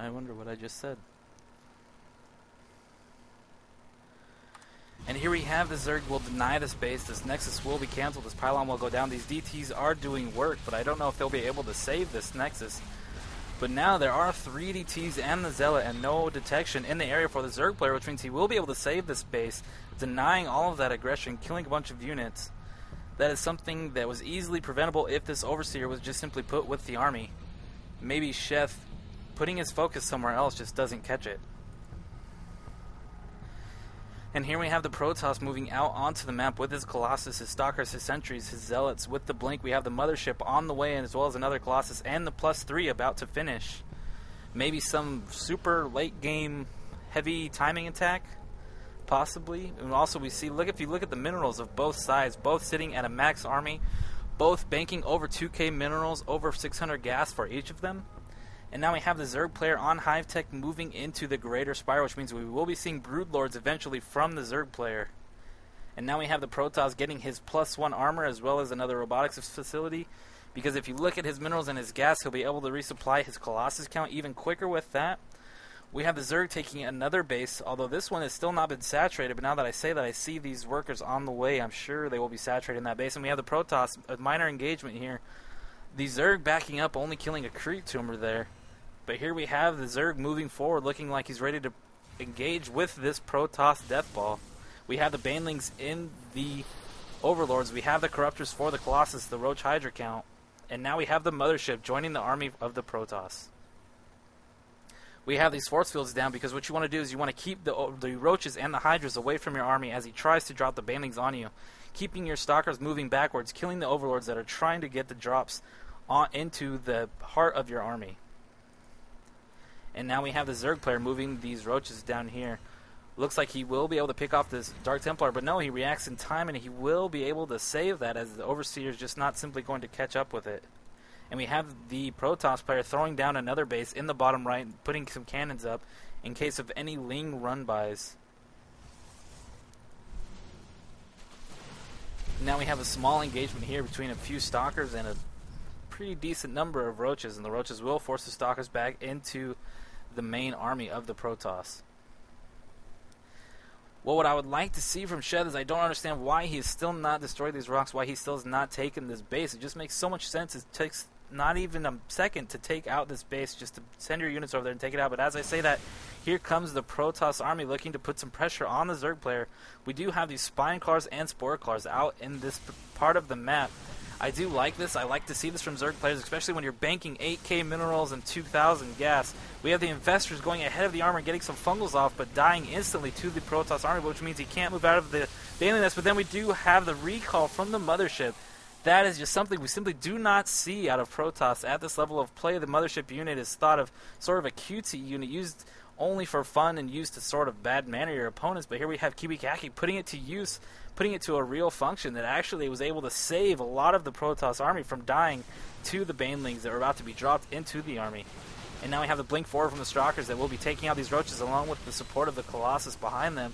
I wonder what I just said. And here we have the Zerg will deny this base. This Nexus will be canceled. This pylon will go down. These DTs are doing work, but I don't know if they'll be able to save this Nexus. But now there are 3 DTs and the Zealot and no detection in the area for the Zerg player, which means he will be able to save this base, denying all of that aggression, killing a bunch of units. That is something that was easily preventable if this Overseer was just simply put with the army. Maybe Sheth putting his focus somewhere else just doesn't catch it. And here we have the Protoss moving out onto the map with his Colossus, his Stalkers, his Sentries, his Zealots. With the Blink, we have the Mothership on the way, and as well as another Colossus and the +3 about to finish. Maybe some super late game heavy timing attack, possibly. And also we see, if you look at the minerals of both sides, both sitting at a max army, both banking over 2k minerals, over 600 gas for each of them. And now we have the Zerg player on Hive Tech moving into the Greater Spire, which means we will be seeing Broodlords eventually from the Zerg player. And now we have the Protoss getting his +1 armor as well as another robotics facility. Because if you look at his minerals and his gas, he'll be able to resupply his Colossus count even quicker with that. We have the Zerg taking another base, although this one has still not been saturated. But now that I say that, I see these workers on the way. I'm sure they will be saturated in that base. And we have the Protoss, a minor engagement here. The Zerg backing up, only killing a creep tumor there. But here we have the Zerg moving forward, looking like he's ready to engage with this Protoss Death Ball. We have the Banelings in the Overlords. We have the Corruptors for the Colossus, the Roach Hydra count. And now we have the Mothership joining the army of the Protoss. We have these force fields down because what you want to do is you want to keep the Roaches and the Hydras away from your army as he tries to drop the Banelings on you. Keeping your Stalkers moving backwards, killing the Overlords that are trying to get the drops into the heart of your army. And now we have the Zerg player moving these Roaches down here. Looks like he will be able to pick off this Dark Templar, but no, he reacts in time and he will be able to save that as the Overseer is just not simply going to catch up with it. And we have the Protoss player throwing down another base in the bottom right, putting some cannons up in case of any Ling run-bys. Now we have a small engagement here between a few Stalkers and a pretty decent number of Roaches, and the Roaches will force the Stalkers back into the main army of the Protoss. Well, what I would like to see from Sheth is I don't understand why he has still not destroyed these rocks, why he still has not taken this base. It just makes so much sense. It takes not even a second to take out this base, just to send your units over there and take it out. But as I say that, here comes the Protoss army looking to put some pressure on the Zerg player. We do have these Spine Claws and Spore Claws out in this part of the map. I do like this. I like to see this from Zerg players, especially when you're banking 8k minerals and 2,000 gas. We have the Infestors going ahead of the armor, getting some fungals off, but dying instantly to the Protoss army, which means he can't move out of the Baneling Nest. But then we do have the recall from the Mothership. That is just something we simply do not see out of Protoss at this level of play. The Mothership unit is thought of sort of a cutesy unit, used only for fun and used to sort of bad manner your opponents. But here we have KiWiKakI putting it to use, putting it to a real function that actually was able to save a lot of the Protoss army from dying to the Banelings that were about to be dropped into the army. And now we have the blink forward from the Stalkers that will be taking out these Roaches along with the support of the Colossus behind them.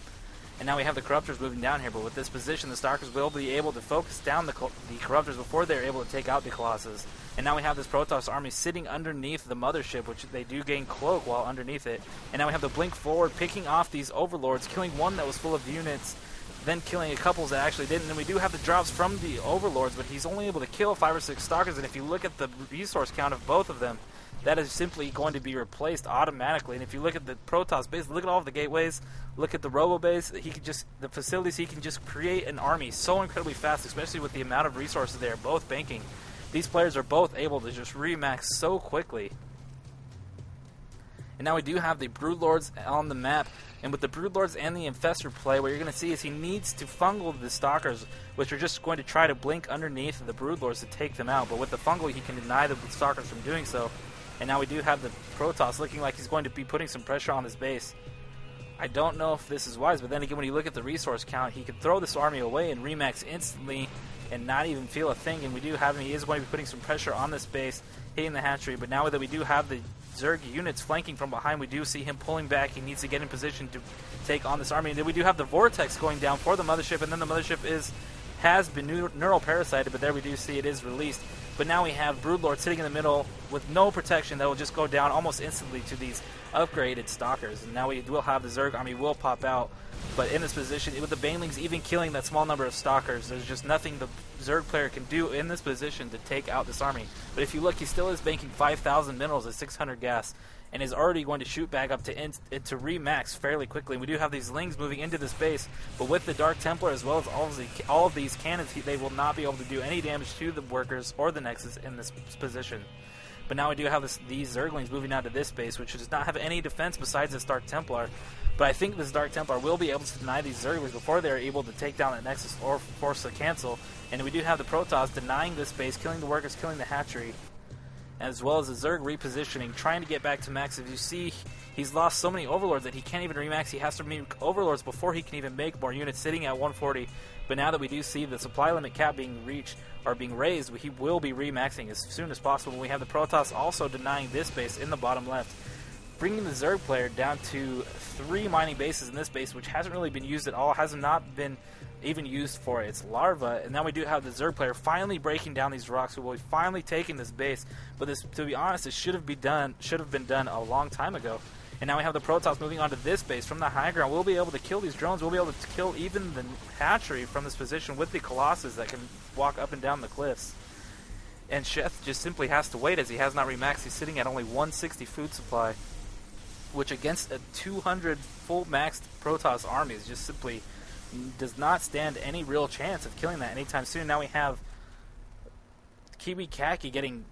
And now we have the Corruptors moving down here, but with this position, the Stalkers will be able to focus down the Corruptors before they're able to take out the Colossus. And now we have this Protoss army sitting underneath the Mothership, which they do gain Cloak while underneath it. And now we have the blink forward, picking off these Overlords, killing one that was full of units, then killing a couple that actually didn't. And we do have the drops from the Overlords, but he's only able to kill 5 or 6 Stalkers. And if you look at the resource count of both of them, that is simply going to be replaced automatically. And if you look at the Protoss base, look at all of the gateways, look at the Robo base, the facilities, he can just create an army so incredibly fast, especially with the amount of resources they are both banking. These players are both able to just remax so quickly. And now we do have the Broodlords on the map. And with the Broodlords and the Infestor play, what you're going to see is he needs to fungal the Stalkers, which are just going to try to blink underneath the Broodlords to take them out. But with the fungal, he can deny the Stalkers from doing so. And now we do have the Protoss looking like he's going to be putting some pressure on his base. I don't know if this is wise, but then again, when you look at the resource count, he could throw this army away and remax instantly and not even feel a thing. And we do have him, he is going to be putting some pressure on this base, hitting the hatchery. But now that we do have the Zerg units flanking from behind, we do see him pulling back. He needs to get in position to take on this army. And then we do have the Vortex going down for the Mothership, and then the Mothership is has been neural parasited, but there we do see it is released. But now we have Broodlord sitting in the middle with no protection that will just go down almost instantly to these upgraded Stalkers. And now we will have the Zerg army will pop out, but in this position, with the Banelings even killing that small number of Stalkers, there's just nothing the Zerg player can do in this position to take out this army. But if you look, he still is banking 5,000 minerals at 600 gas, and is already going to shoot back up to remax fairly quickly. And we do have these Lings moving into this base, but with the Dark Templar as well as all of these cannons, they will not be able to do any damage to the workers or the Nexus in this position. But now we do have these Zerglings moving out to this base, which does not have any defense besides this Dark Templar. But I think this Dark Templar will be able to deny these Zerglings before they're able to take down the Nexus or force a cancel. And we do have the Protoss denying this base, killing the workers, killing the hatchery, as well as the Zerg repositioning, trying to get back to max. If you see, he's lost so many Overlords that he can't even remax. He has to make Overlords before he can even make more units, sitting at 140. But now that we do see the supply limit cap being reached, or being raised, he will be remaxing as soon as possible. We have the Protoss also denying this base in the bottom left, bringing the Zerg player down to 3 mining bases in this base, which hasn't really been used at all, has not been even used for its larva. And now we do have the Zerg player finally breaking down these rocks, who will be finally taking this base. But this, to be honest, it should have been done a long time ago. And now we have the Protoss moving onto this base from the high ground. We'll be able to kill these drones. We'll be able to kill even the hatchery from this position with the Colossus that can walk up and down the cliffs. And Sheth just simply has to wait, as he has not remaxed. He's sitting at only 160 food supply, which against a 200 full maxed Protoss army is just simply does not stand any real chance of killing that anytime soon. Now we have KiWiKakI getting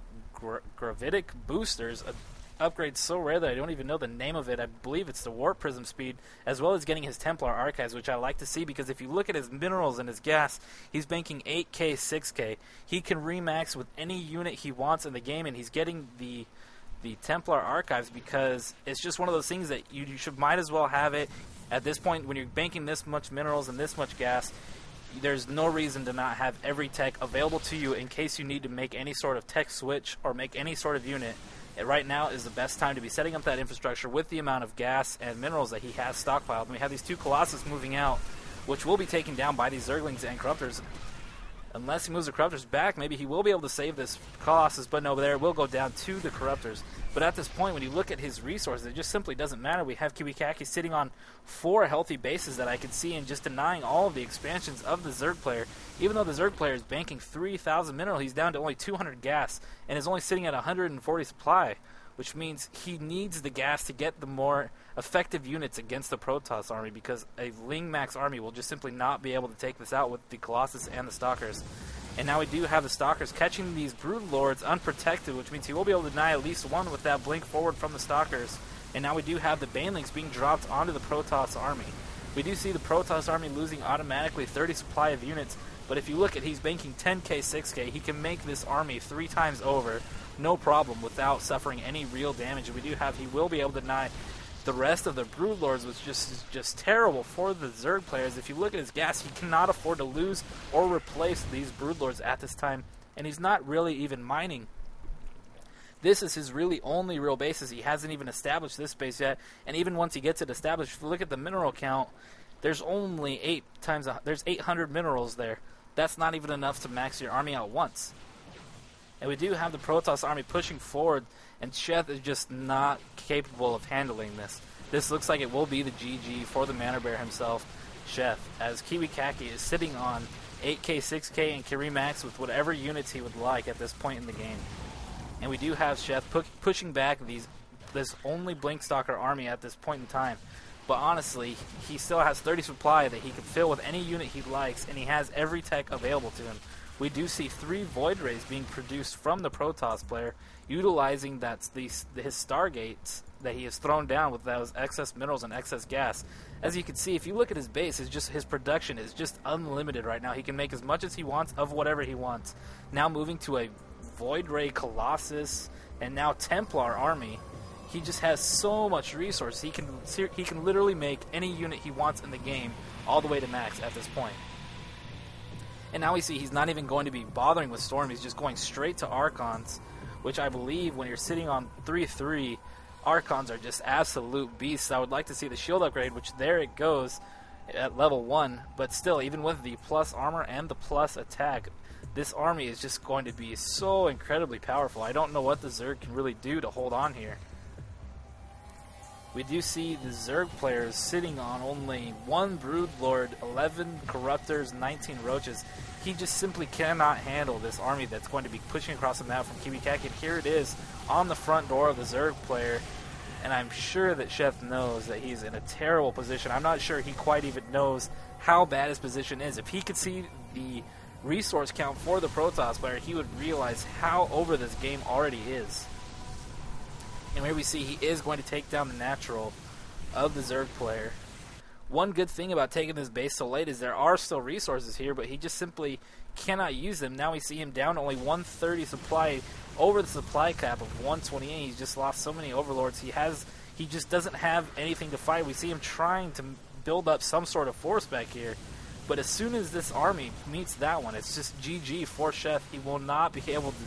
gravitic boosters, an upgrade so rare that I don't even know the name of it. I believe it's the Warp Prism speed, as well as getting his Templar Archives, which I like to see, because if you look at his minerals and his gas, he's banking 8k, 6k. He can remax with any unit he wants in the game, and he's getting the Templar Archives because it's just one of those things that you might as well have it. At this point, when you're banking this much minerals and this much gas, there's no reason to not have every tech available to you in case you need to make any sort of tech switch or make any sort of unit. And right now is the best time to be setting up that infrastructure with the amount of gas and minerals that he has stockpiled. And we have these 2 Colossus moving out, which will be taken down by these Zerglings and Corruptors. Unless he moves the Corruptors back, maybe he will be able to save this Colossus, but no, there it will go down to the Corruptors. But at this point, when you look at his resources, it just simply doesn't matter. We have KiWiKakI sitting on 4 healthy bases that I can see, and just denying all of the expansions of the Zerg player. Even though the Zerg player is banking 3,000 mineral, he's down to only 200 gas, and is only sitting at 140 supply, which means he needs the gas to get the more effective units against the Protoss army, because a Ling Max army will just simply not be able to take this out with the Colossus and the Stalkers. And now we do have the Stalkers catching these Brood Lords unprotected, which means he will be able to deny at least one with that blink forward from the Stalkers. And now we do have the Banelings being dropped onto the Protoss army. We do see the Protoss army losing automatically 30 supply of units, but if you look at, he's banking 10k, 6k, he can make this army 3 times over, no problem, without suffering any real damage. And we do have, he will be able to deny the rest of the Brood Lords, which is just terrible for the Zerg players. If you look at his gas, he cannot afford to lose or replace these Brood Lords at this time, and he's not really even mining. This is his really only real basis. He hasn't even established this base yet, and even once he gets it established, if you look at the mineral count, there's only there's 800 minerals there. That's not even enough to max your army out once. And we do have the Protoss army pushing forward, and Sheth is just not capable of handling this. This looks like it will be the GG for the Manor Bear himself, Sheth, as KiWiKakI is sitting on 8k, 6k, and can remax with whatever units he would like at this point in the game. And we do have Sheth pushing back this only Blinkstalker army at this point in time. But honestly, he still has 30 supply that he can fill with any unit he likes, and he has every tech available to him. We do see 3 Void Rays being produced from the Protoss player, utilizing his Stargates that he has thrown down with those excess minerals and excess gas. As you can see, if you look at his base, his production is just unlimited right now. He can make as much as he wants of whatever he wants. Now moving to a Void Ray Colossus and now Templar army, he just has so much resource. He can literally make any unit he wants in the game all the way to max at this point. And now we see he's not even going to be bothering with Storm. He's just going straight to Archons, which I believe when you're sitting on 3-3, Archons are just absolute beasts. I would like to see the shield upgrade, which there it goes. at level 1, but still, even with the plus armor and the plus attack, this army is just going to be so incredibly powerful. I don't know what the Zerg can really do to hold on here. We do see the Zerg players sitting on only 1 Broodlord, 11 Corruptors, 19 Roaches. He just simply cannot handle this army that's going to be pushing across the map from KiWiKakI. And here it is on the front door of the Zerg player. And I'm sure that Sheth knows that he's in a terrible position. I'm not sure he quite even knows how bad his position is. If he could see the resource count for the Protoss player, he would realize how over this game already is. And here we see he is going to take down the natural of the Zerg player. One good thing about taking this base so late is there are still resources here, but he just simply cannot use them. Now we see him down only 130 supply, over the supply cap of 128. He's just lost so many overlords. He just doesn't have anything to fight. We see him trying to build up some sort of force back here, but as soon as this army meets that one, it's just GG for Sheth. He will not be able to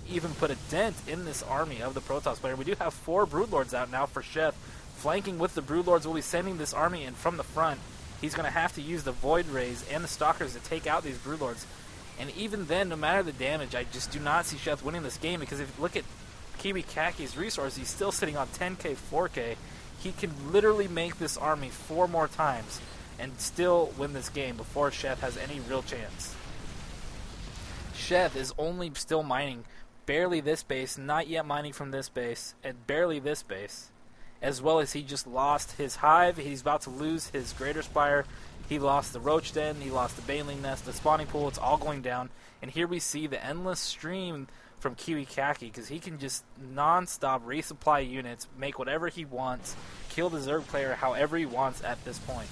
even put a dent in this army of the Protoss player. We do have 4 Broodlords out now for Sheth. Flanking with the Broodlords will be sending this army in from the front. He's going to have to use the Void Rays and the Stalkers to take out these Broodlords. And even then, no matter the damage, I just do not see Sheth winning this game, because if you look at KiWiKakI's resources, he's still sitting on 10k, 4k. He can literally make this army 4 more times and still win this game before Sheth has any real chance. Sheth is only still mining barely this base, not yet mining from this base, and barely this base, as well as he just lost his hive. He's about to lose his Greater Spire. He lost the Roach Den, he lost the Baneling Nest, the spawning pool. It's all going down. And here we see the endless stream from KiWiKakI, because he can just non-stop resupply units, make whatever he wants, kill the Zerg player however he wants at this point.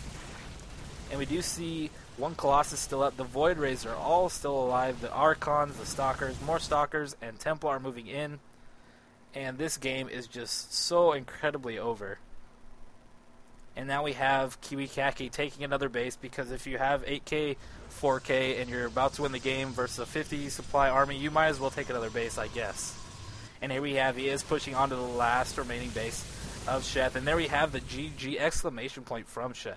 And we do see 1 Colossus still up. The Void Rays are all still alive. The Archons, the Stalkers, more Stalkers, and Templar are moving in. And this game is just so incredibly over. And now we have KiWiKakI taking another base, because if you have 8k, 4k, and you're about to win the game versus a 50 supply army, you might as well take another base, I guess. And here we have, he is pushing onto the last remaining base of Sheth. And there we have the GG exclamation point from Sheth.